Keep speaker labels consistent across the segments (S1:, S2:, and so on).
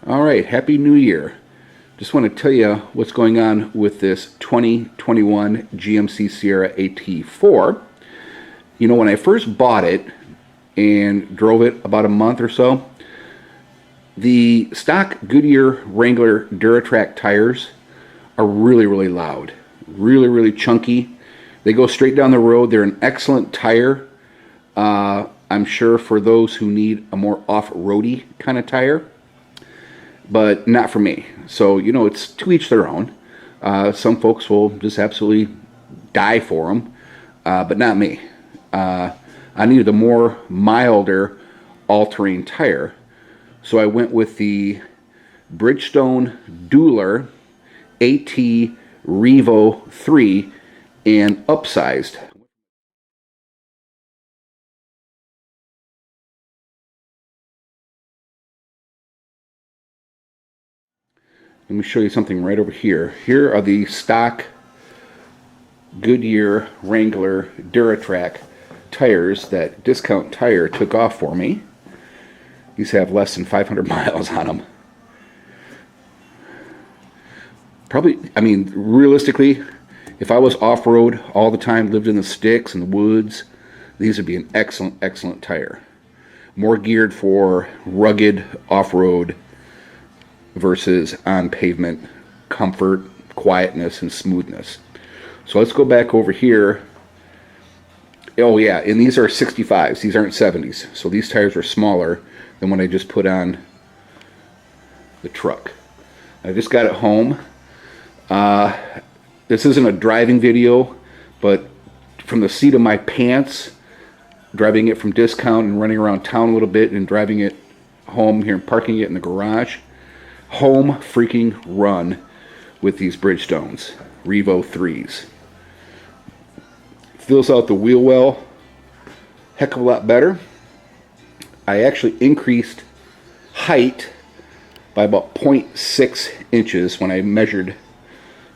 S1: All right, Happy New Year. Just want to tell you what's going on with this 2021 GMC Sierra AT4. You know, when I first bought it and drove it about a month or so, the stock Goodyear Wrangler Duratrac tires are really loud, really chunky. They go straight down the road. They're an excellent tire. I'm sure for those who need a more off-roady kind of tire, but not for me. So, you know, it's to each their own. Some folks will just absolutely die for them, but not me. I needed a more milder all-terrain tire, so I went with the Bridgestone Dueler AT Revo 3 and upsized. Let me show you something right over here. Here are the stock Goodyear Wrangler Duratrac tires that Discount Tire took off for me. These have less than 500 miles on them. Probably, I mean, realistically, if I was off-road all the time, lived in the sticks and the woods, these would be an excellent tire. More geared for rugged off-road versus on pavement comfort, quietness, and smoothness. So let's go back over here. Oh yeah, and these are 65s. These aren't 70s. So these tires are smaller than what I just put on the truck. I just got it home. This isn't a driving video, but from the seat of my pants, driving it from Discount and running around town a little bit and driving it home here and parking it in the garage, home freaking run with these Bridgestones Revo 3s. Fills out the wheel well heck of a lot better. I actually increased height by about 0.6 inches when I measured,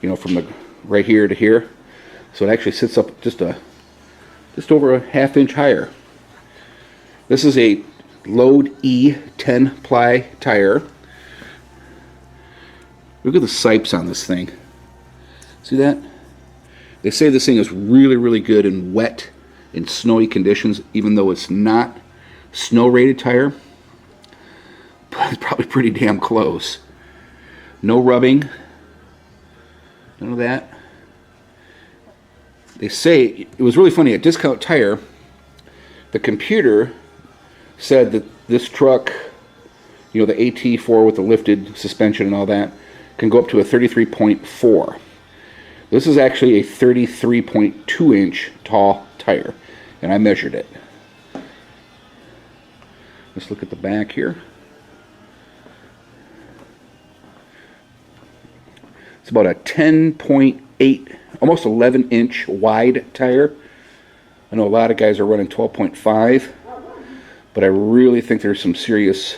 S1: you know, from the right here to here. So it actually sits up just over a ½ inch higher. This is a Load E 10 ply tire. Look at the sipes on this thing. See that? They say this thing is really good in wet and snowy conditions, even though it's not snow rated tire. But it's probably pretty damn close. No rubbing. None of that. They say, it was really funny, at Discount Tire, the computer said that this truck, you know, the AT4 with the lifted suspension and all that, can go up to a 33.4. This is actually a 33.2 inch tall tire, and I measured it. Let's look at the back here. It's about a 10.8, almost 11 inch wide tire. I know a lot of guys are running 12.5, but I really think there's some serious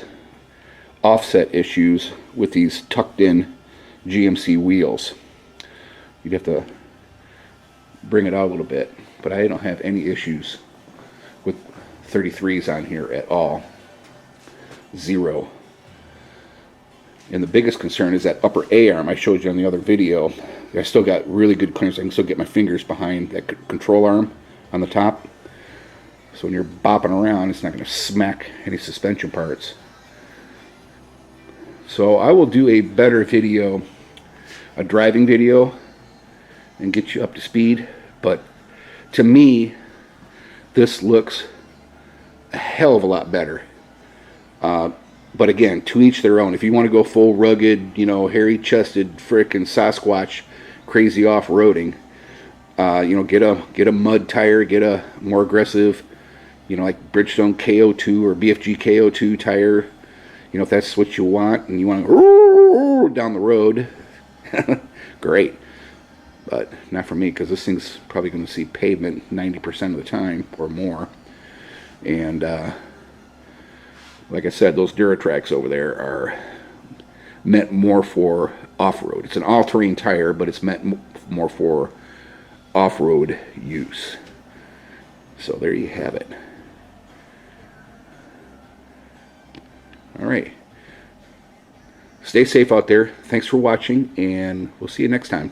S1: offset issues with these tucked in GMC wheels. You'd have to bring it out a little bit, but I don't have any issues with 33s on here at all. Zero. And the biggest concern is that upper A-arm I showed you on the other video. I still got really good clearance. I can still get my fingers behind that control arm on the top. So when you're bopping around, it's not going to smack any suspension parts. So I will do a better video, a driving video, and get you up to speed. But to me, this looks a hell of a lot better. But again, to each their own. If you want to go full rugged, you know, hairy-chested, frickin' Sasquatch, crazy off-roading, you know, get a mud tire, get a more aggressive, you know, like Bridgestone KO2 or BFG KO2 tire. You know, if that's what you want, and you want to down the road, great. But not for me, because this thing's probably going to see pavement 90% of the time or more. And like I said, those Duratracs over there are meant more for off-road. It's an all-terrain tire, but it's meant more for off-road use. So there you have it. All right. Stay safe out there. Thanks for watching, and we'll see you next time.